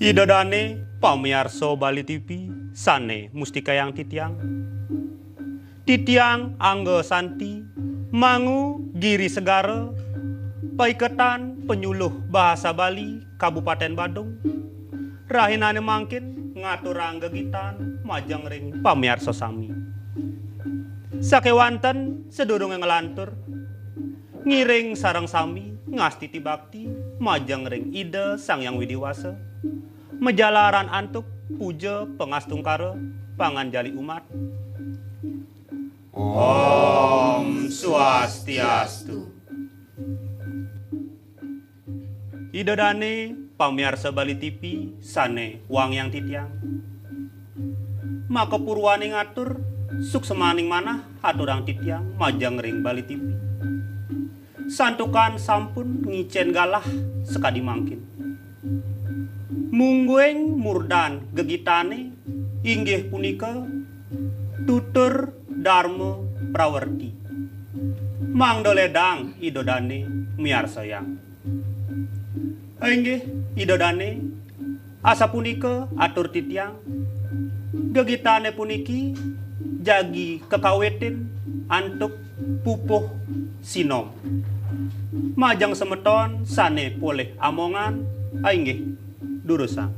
Idodane pamirsa Bali TV sane mustika yang titiang. Titiang angga santi mangu giri segara paiketan penyuluh bahasa Bali Kabupaten Badung. Rahinane mangkin ngaturang gegitan majeng ring pamirsa sami. Sakewanten sedurunge ngelantur ngiring sareng sami ngastiti bakti majeng ring ide Sang Yang Widiwasa. Menjalaran antuk puja pengastungkara panganjali umat. Om Swastiastu. Idodane pamirsa Bali TV sane wang yang titiang. Maka purwane ngatur suksemaning manah haturang titiang majeng ring Bali TV. Santukan sampun ngicen galah sekadi mangkin. Mungguing murdan gegitane inggih punika tutur Dharma Prawerti. Mangdoledang idodane miarsa yang. Inggih idodane asa punika atur titiang gegitane puniki jagi kekawetin antuk pupuh sinom. Majang semeton sane poleh amongan inggih durusan.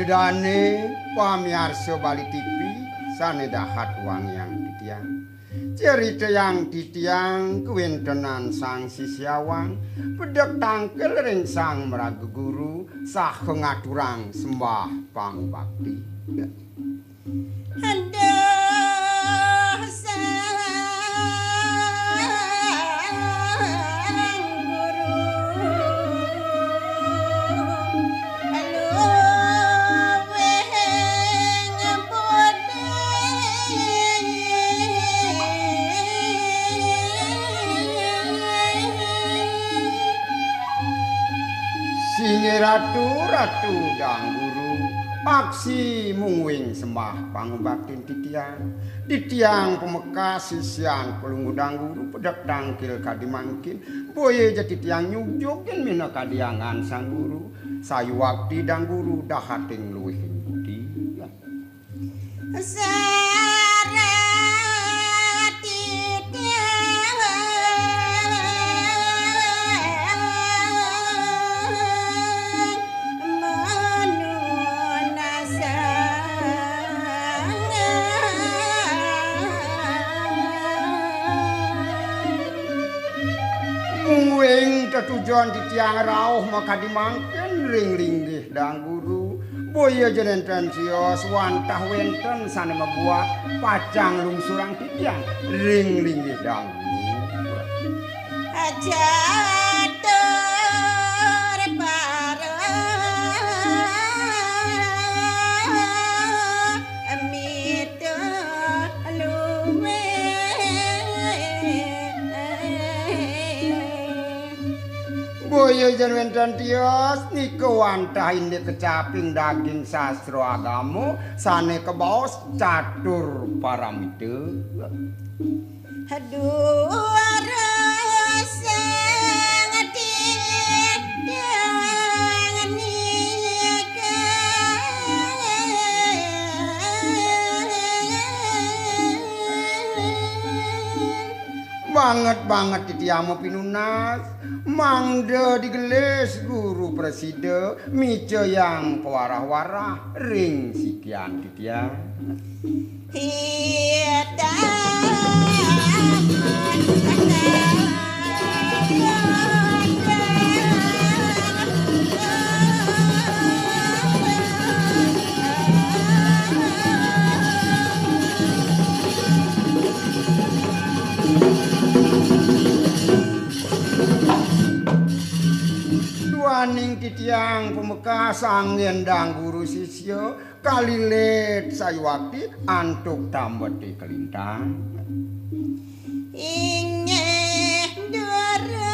Idodane pamirsa Bali TV sane dahat wang yang titiang. Cerita yang titiang kuwintenan Sang Sisyawang pedhek tangkel ring Sang Mraga Guru saha ngaturang sembah pangubakti. Ratu Dang Guru aksi mungwing sembah pangubaktin titiang pemekas sisian pelunggu Dang Guru pedhek tangkil kadimangkin boye jadi tiang nyujukin mina kadiangan Sang Guru sayu wakti Dang Guru dahating luwih budi. Tujuan titiang rauh maka dimangken ring linggih Dang Guru boya jenenten sios wantah wenten sane membuat pacang lungsurang titiang ring linggih Dang Guru ajatur para mito luwe. Boyo jan wenten tios nika wantah ini kecaping daging sastra agama sane kebaos catur paramita. Aduh rasa banget titiamu pinunas mangda digelis guru preside mice yang pewarah-warah ring sikian titiang Waning titiang pemekas angin Dang Guru sisi Sisya kalilit sayuwati antuk dambete kelintang. Inggih ndara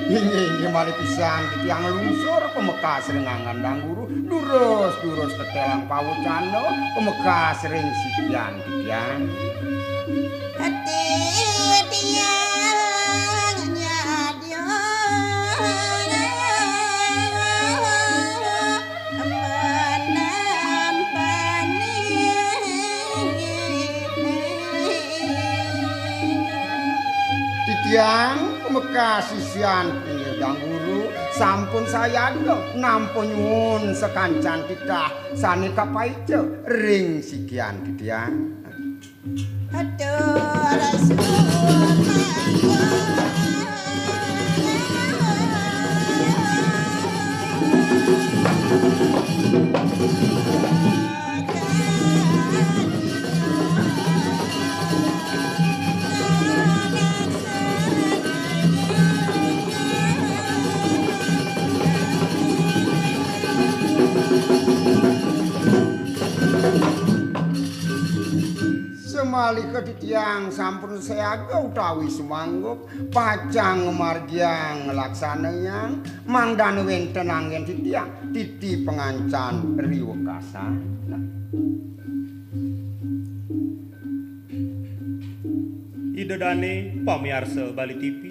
Inggih malih pisan tiyang lungsur pemekas rengangan dangguru durus ketelang pawucana pemekas ring sikian tiyang. hati tiang nyadya Titiang pemekas sisian dangguru sampun sayaga nampa nyuwun sekancan titah sane kapaice ring sikian titiang. Aduh Rasul Semalih keditiang sampun seaga utawi sumanggup pacang margiang ngelaksanayang mangdane wenten anggen titiang titi pengancan riwekasa. Idedane pamiarsa Bali TV.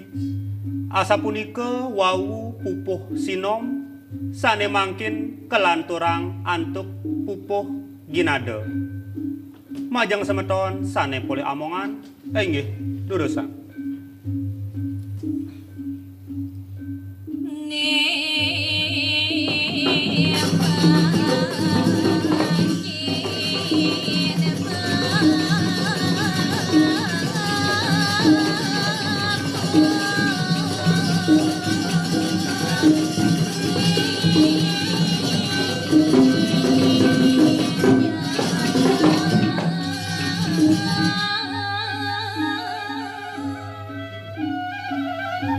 Asa punika wau pupuh sinom sane mangkin kelanturang antuk pupuh ginade. Majang semeton sane pole amongan inggih durusan.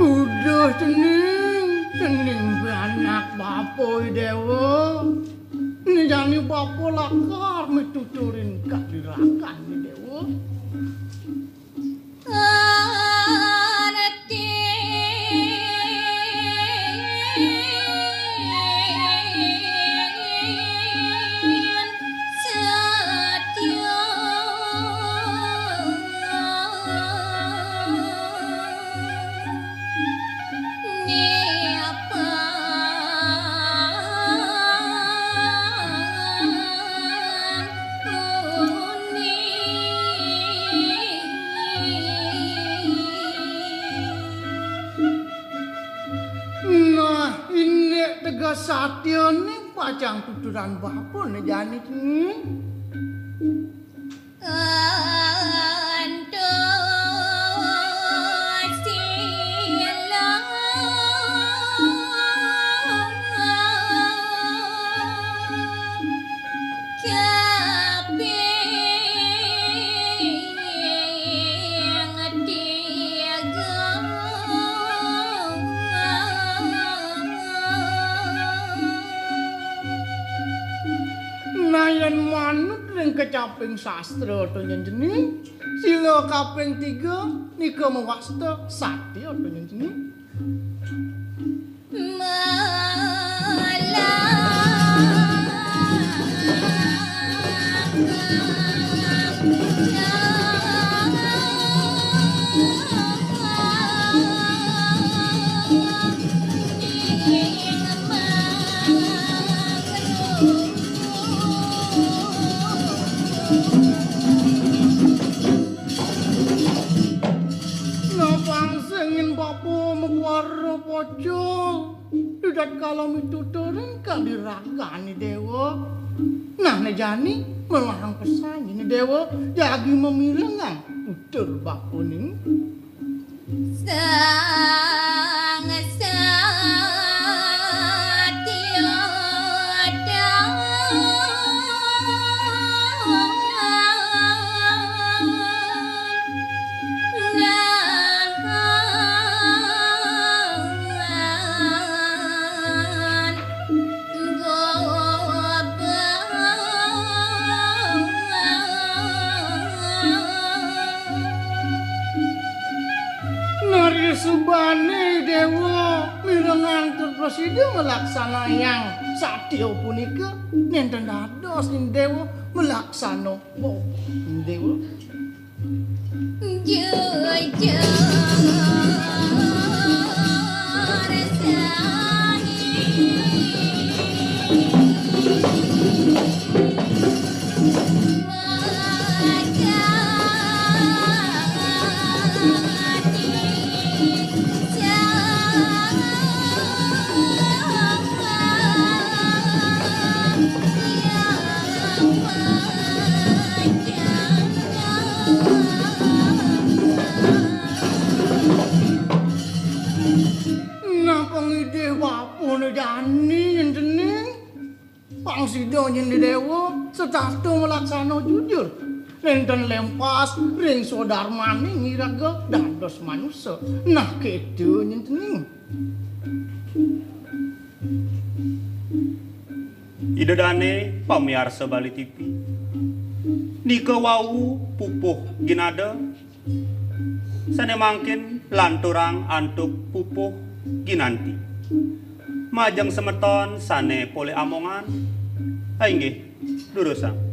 Udah cening anak bapoy dewa. Ini jani bapo lakar mituturin kak dirakan ni dewa. Satya ni pacang tuturan bapo ni jani ni. Nayan manut ring kecaping sastra to njenjeni sila kaping 3 nika mewasta satya to njenjeni pocong tidak kalau mituturin kan diragani dewa. Nah nejani melarang pesan ini dewa jadi memirengan tutur bakuning. Sang satya Subane Dewa mirengan presiden melaksana yang sadio punika nenten dados Dewa melaksana Dewa Jani jeneng pangsida nyeni dewa setatu melaksana jujur nenten lempas ring sodarmane ngiraga dados manusa nah kedo nyentening Idedane pamiarsa Bali TV nika wau pupuh ginada sane mangkin lanturang antuk pupuh ginanti majang semeton sane pole amongan inggih lurusang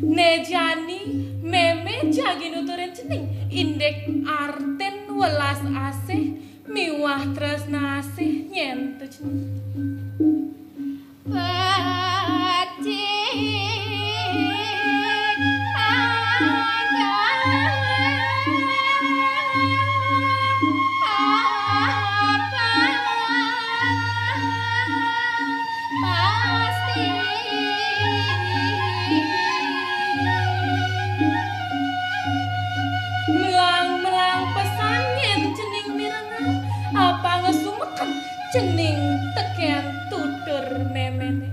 Nejani meme jagi nuturin cening indek arten welas asih miwah tresna asih nyentu cening cening tekian tutur memene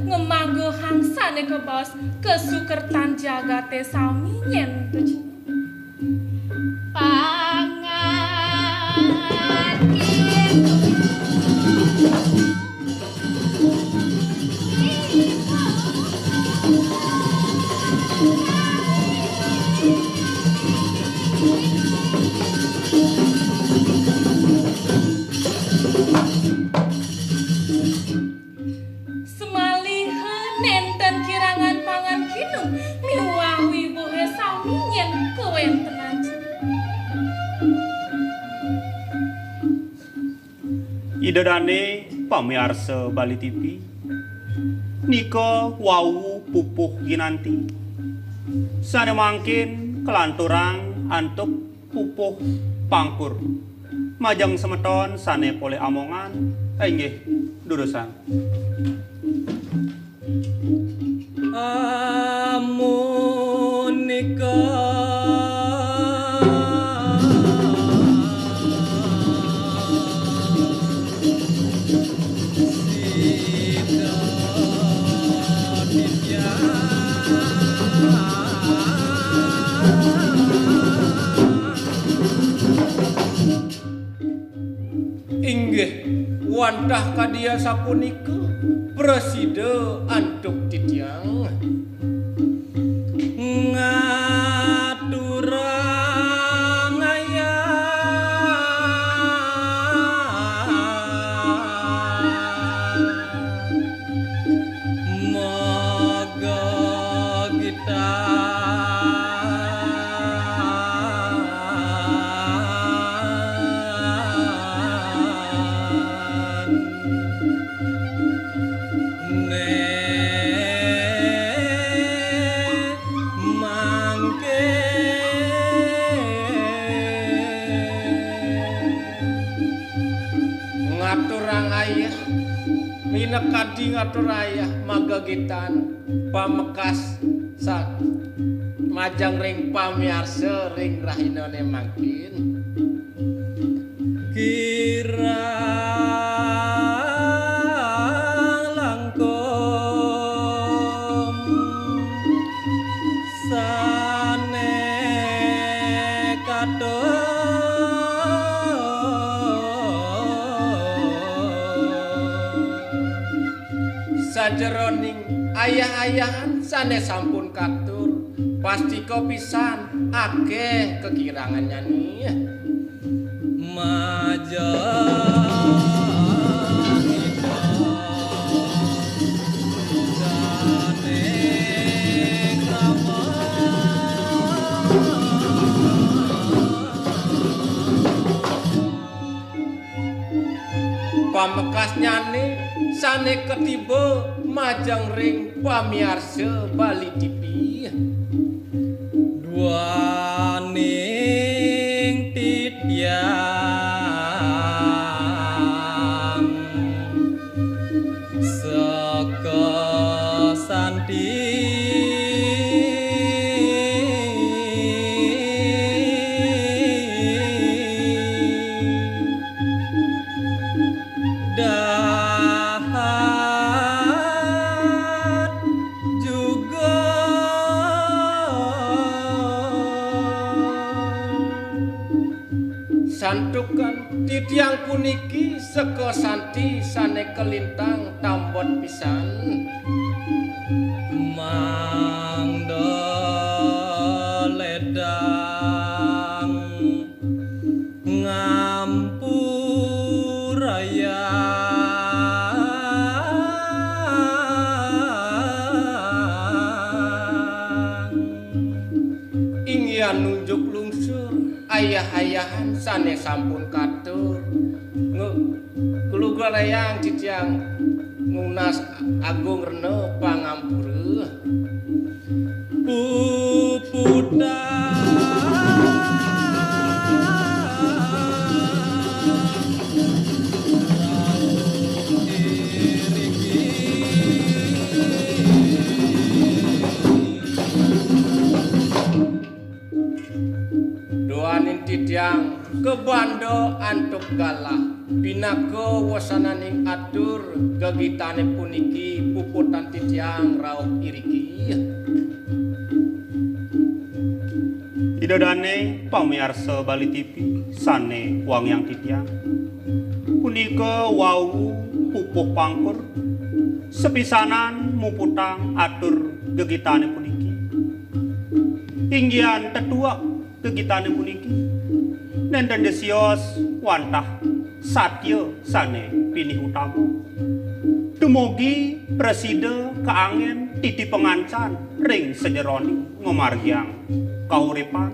ngemanggo hangsane kebaos kesukertan jagate sami nyentu pangan Idedane pamiarsa Bali TV nika wau pupuh ginanti sane mangkin kelanturang antuk pupuh pangkur Majang semeton sane pole amongan. Nggih, durusan. Amunika inggih wantah kadia sapunika presida antuk titiang ngaturang moga Minekadi ngatur ayah magagitan pamekas sak majang ring pamiarsa ring rahinane mangkin kira langkung sane katon sajeroning ayah-ayahan sanes sampun katur pasti pisan akeh kekirangan nyanyi pamekas nyanyi sane ketiba majang ring pamiarsa Bali TV duaning titiang saka santi santukan titiang puniki seka santi sane kelintang tambot pisan mangda ledang ngampuraya ingin nunjuk lungsur ayah-ayahan sane sampun katur kelugarayang titiang ngunas agung rena pangampura pupuda doanin titiang kebando antuk galah pinaga wasananing atur gegitane puniki puputan titiang rauh iriki Idodane pamiarsa Bali TV sane wangyang titiang punika wau pupuh pangkur sepisanan muputang atur gegitane puniki inggian tetua gegitane puniki nenten desios wantah satya sane pinih utama dumugi presida keangen titi pengancan ring sejeroni ngomargiang kahuripan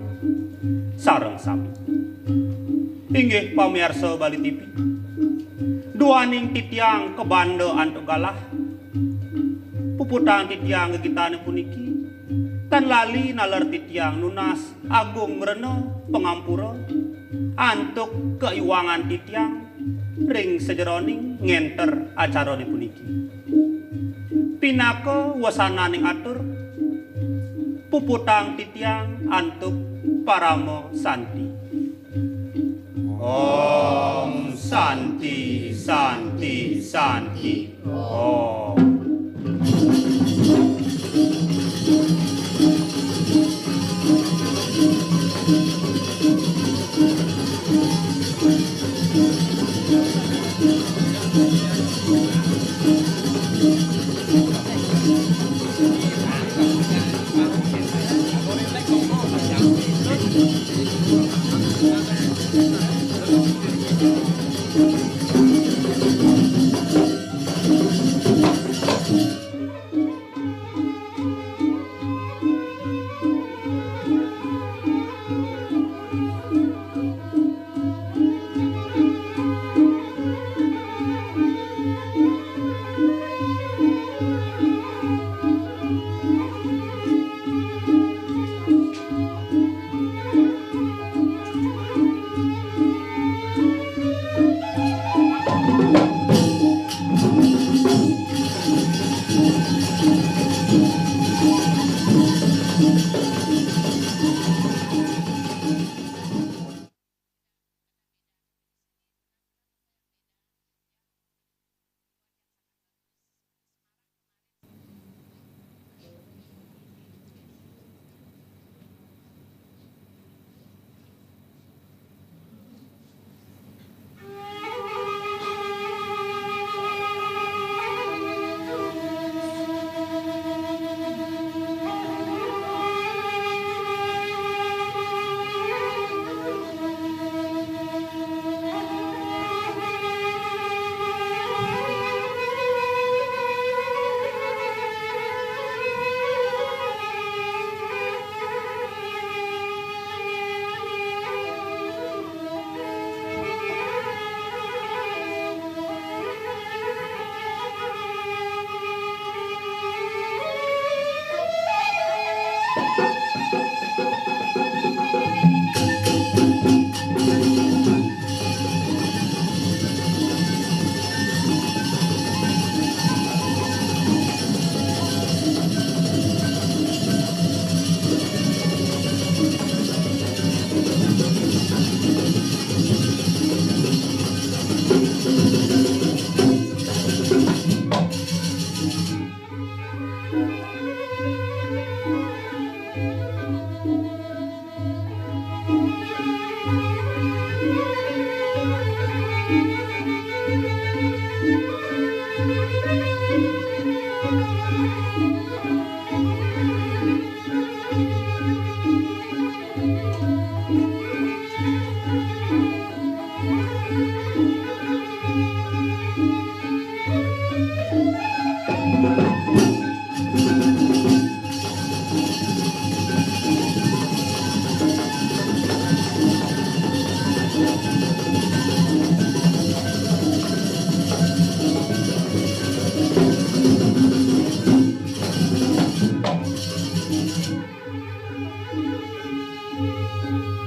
sareng sami inggih pamirsa Bali TV duaning titiang kebanda antuk galah puputan titiang gegitane puniki tan lali nalar titiang nunas agung rena pengampura antuk keiwangan titiang ring sejeroning ngenter acarane puniki. Pinaka wasananing atur puputang titiang antuk paramo santi. Om santi santi santi. Om.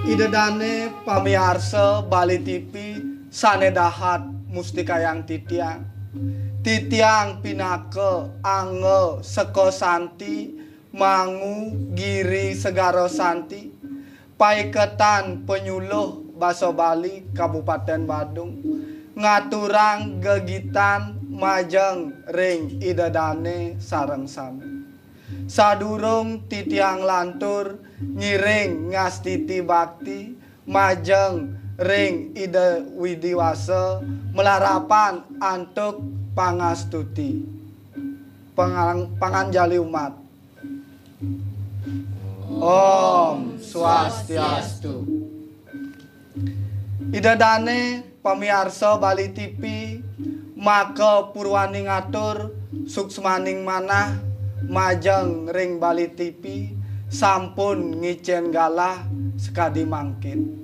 Idedane pamiarsa Bali TV sanedahat mustikayang titiang. Titiang pinake ange seko santi mangu giri segara santi. Paiketan penyuluh Basa Bali Kabupaten Badung ngaturang gegitan majeng ring idedane sareng sami. Sadurung titiang lantur ngiring ngastiti bakti majeng ring ide widiwasa melarapan antuk pangastuti panganjali umat. Om Swastiastu. Idedane pamiarsa Bali TV maka purwani ngatur suksmaning manah majeng ring Bali TV sampun ngicen galah sekadi mangkin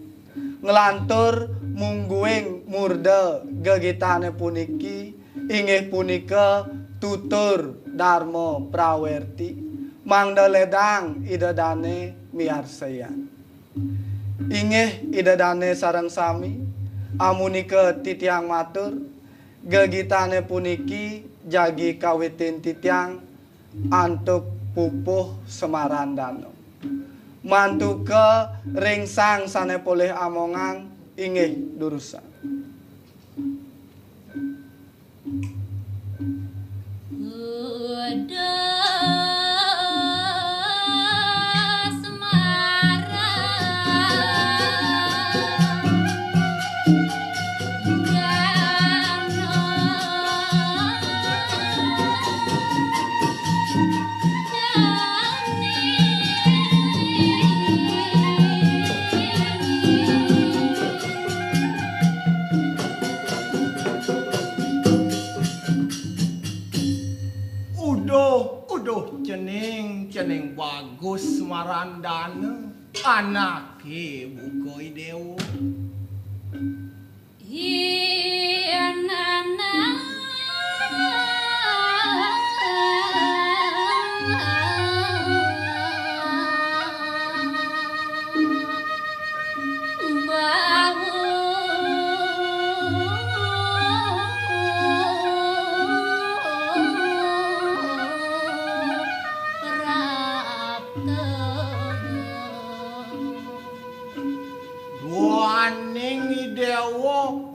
ngelantur mungguing murda gegitane puniki inggih punika tutur Darma Prawerti mangda ledang idedane miarsayan. Inggih idadane sareng sami amunike titiang matur gegitane puniki jagi kawitin titiang antuk pupuh Semarandana. Mantuke ringsang sanepoleh amongan inggih durusan. Cening bagus Semarandana anake Bukoy Dewa.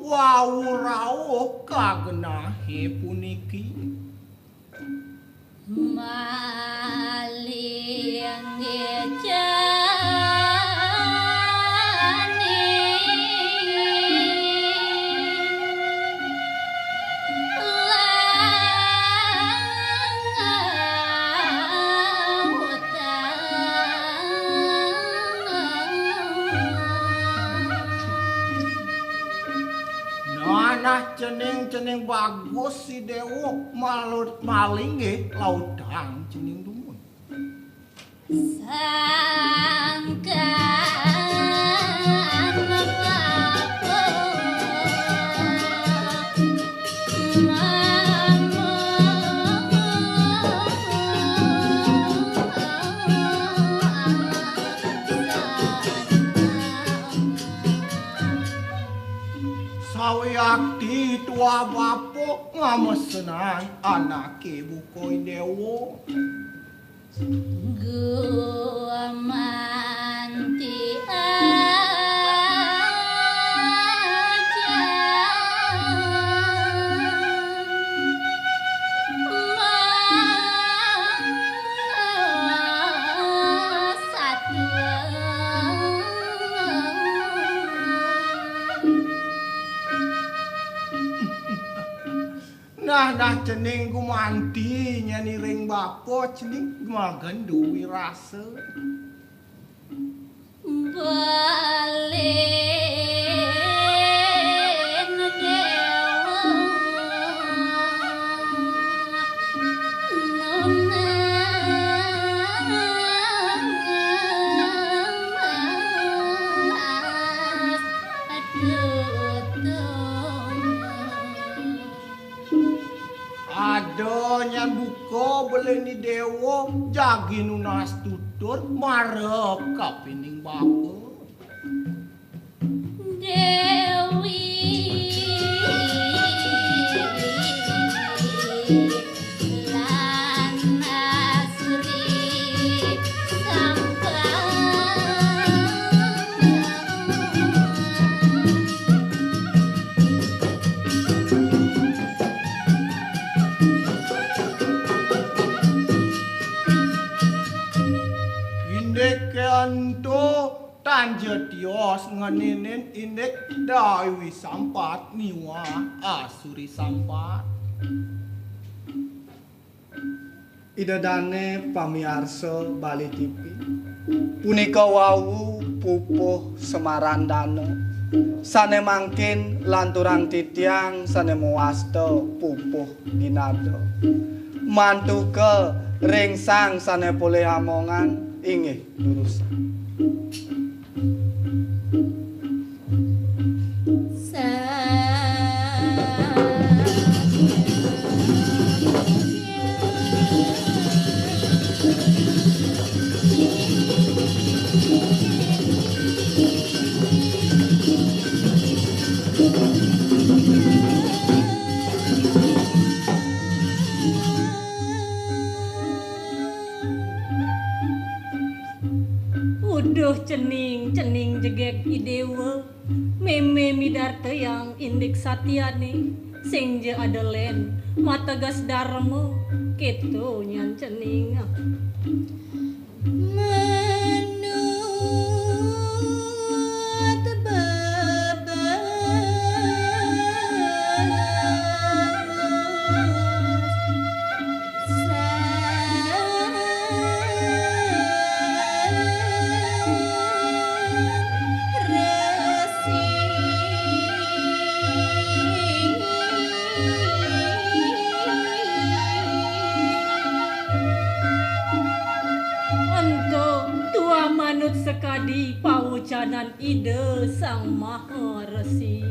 Wau rawuh kagenahe puniki maling ngejani cening bagus si Dewa maling nggih laudang cening dumun. Sawyakti tua bapo ngamesenan anake Bukoy Dewa. Gumanti Nah cening gumanti nyanyi ring bapo cening magen duwi rasa. Balen Dewa Ado nyan buko beleni Dewa jagi nunas tutur marep kapining bapo. Dewi lan asri Tanjetios ngeninin indek Dawi Sampat miwa Asuri Sampat. Idadane pamiarsa Bali TV. Punika wau pupuh Semarandana. Sane mangkin lanturang titiang sane muwasta pupuh ginada. Mantuke ringsang sane poleh amongan inggih durusan. cening jegek idewa meme midarte yang indik satyane sing je adelen mategas darmo keto nyan cening menut manut sekadi pawucanan ide sang maha resi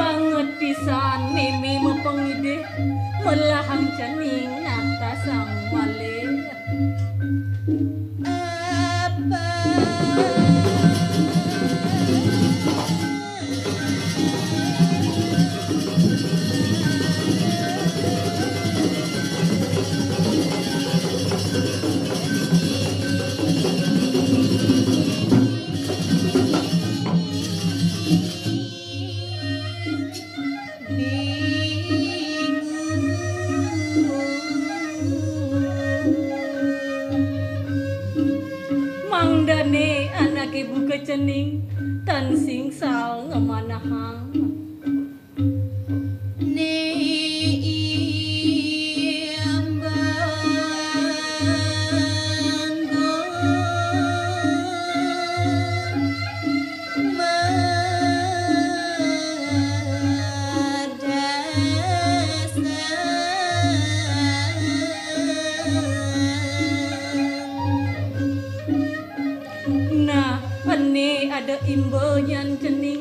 banget pisan meme mepengide melahang cening nata sang wale mangdane anak ibu kecening tan singsal ngemanahang ada imbenyan cening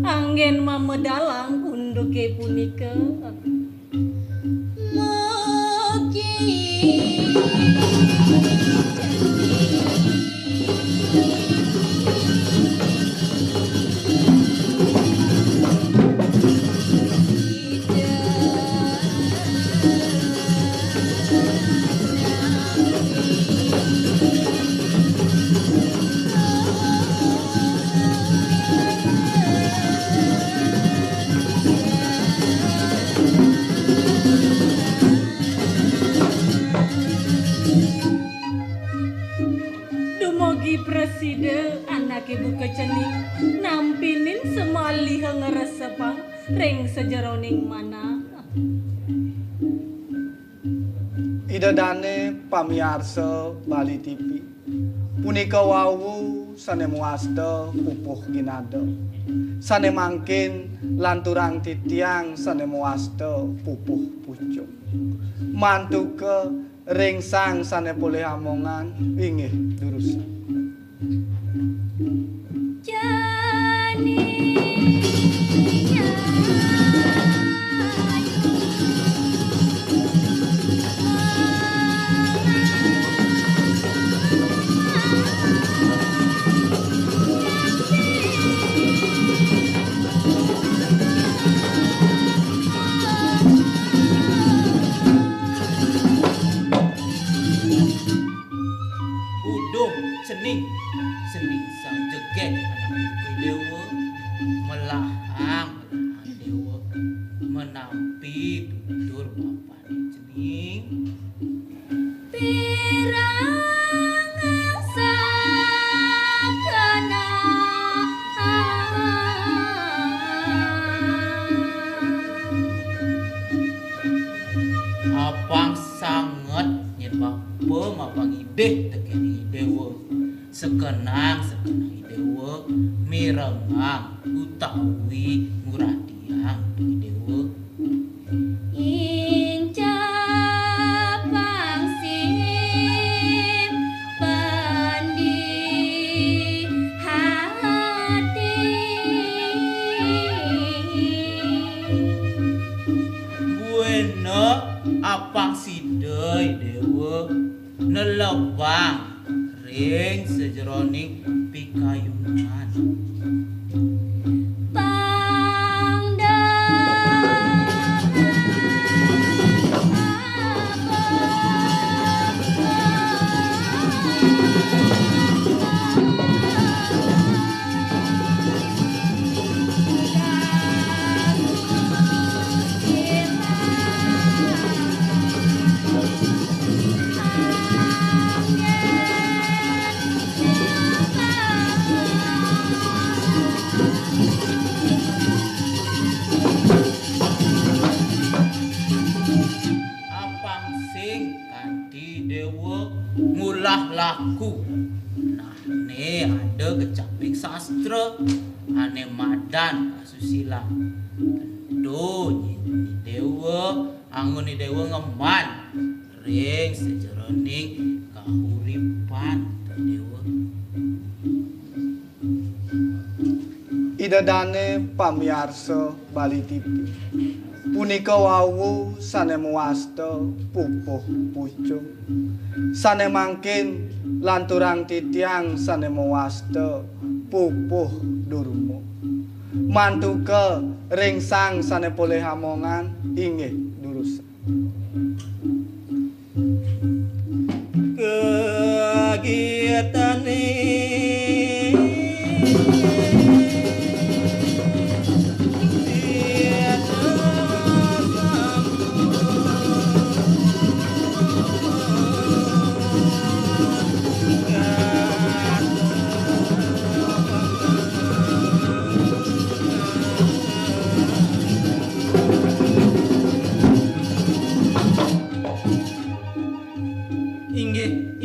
anggen mamedalang unduke punika preside anak ibu kecening nampinin semali ngeresepang ring sejeroning mana Idadane pamiarsa Bali TV punika wawu sane muasta pupuh ginada sane mangkin lanturang titiang sane muasta pupuh pucuk mantuke ring sang sane boleh amongan inggih durusan Cening sang jegek anak dewa melahang dewa menampi tutur bapane cening pirang sakana apang sanget nyen bapa mapang ideh tekeni dewa sekenang dewa mirengang utawi murah diang dewa ing capan nelebang ring sejeroning pikayunan. Laku nah ne ada kecapik sastra ane madan asusila do nyi dewa angun ni dewa ngeman ring sejeroning kahuripan dewa Idadane pamiarsa Bali TV punika wau sane muwasta pupuh pucung sane mangkin lanturang titiang sane muwasta pupuh durmo mantuke ringsang sane poleh amongan inggih durus kegitane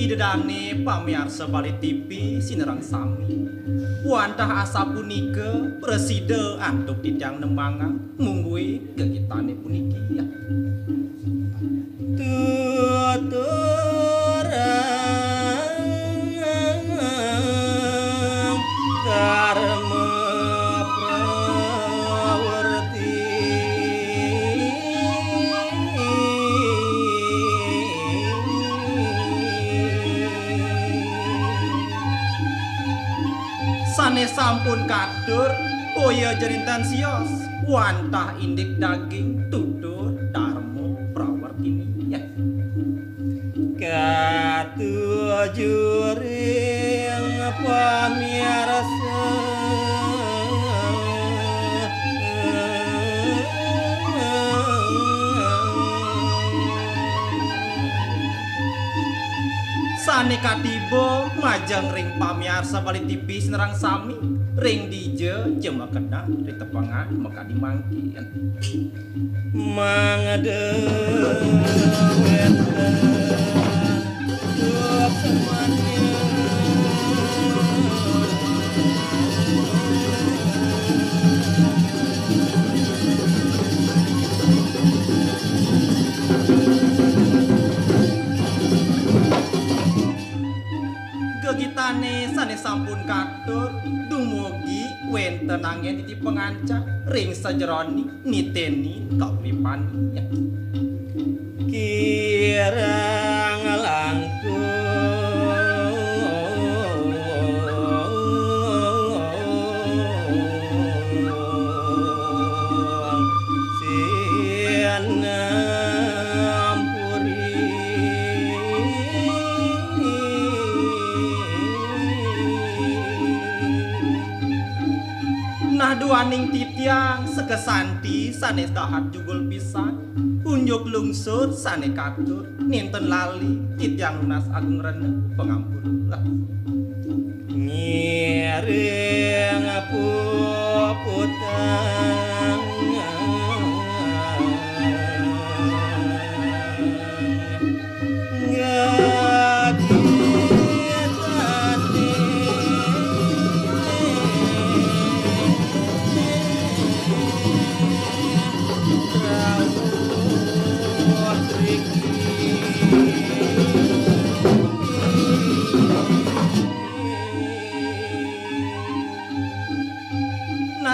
idedane pamiarsa Bali TV sinerang sami wantah asa punika presida antuk titiang nembangan mungguhi gegitane puniki ya tuturang karma prawarti sane sampun kadur toya jerintan sios wantah indik daging tutur darmo prawartini ya katujuring pamiarsa sane katiba majang ring pamiarsa Bali TV sinerang sami ring dije jema kena ditepangan maka dimangki mangade gegitane sane sampun katur dumugi wenten angin titi penganca ring sajeroni niteni kauripani ya kirang langkung duaning titiang sekesanti sane dahat jugul pisan unjuk lungsur sane katur ninten lali titiang lunas agung rene pengampun lah ngiring puputang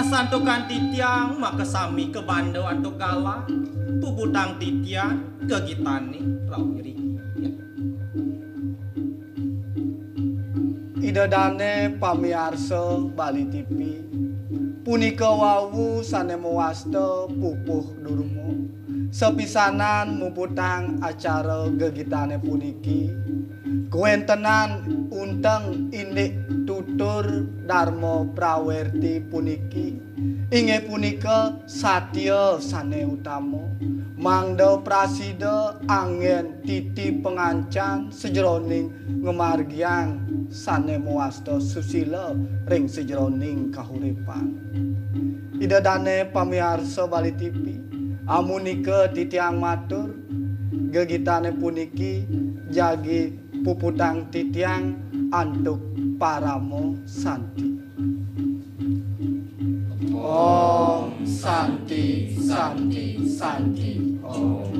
santukan titiang maka sami ke bando antuk gala puputang titiang kegitane rawiri ya Idadane pamiarsa Bali TV. Punika wawu sanemoasta pupuh durmo. Sepisanan muputang acara gegitane puniki. Kuwentenan unteng indik tutur Darma Prawerti puniki. Inggih punika satya sane utama. Mangda prasida angin titi pengancan sejroning ngemargiang sanemoasta susila ring sejroning kahuripan. Idadane pamiarsa Bali TV. Amunika titiang matur gegitane puniki jagi puputang titiang antuk paramo santi. Om santi santi santi om.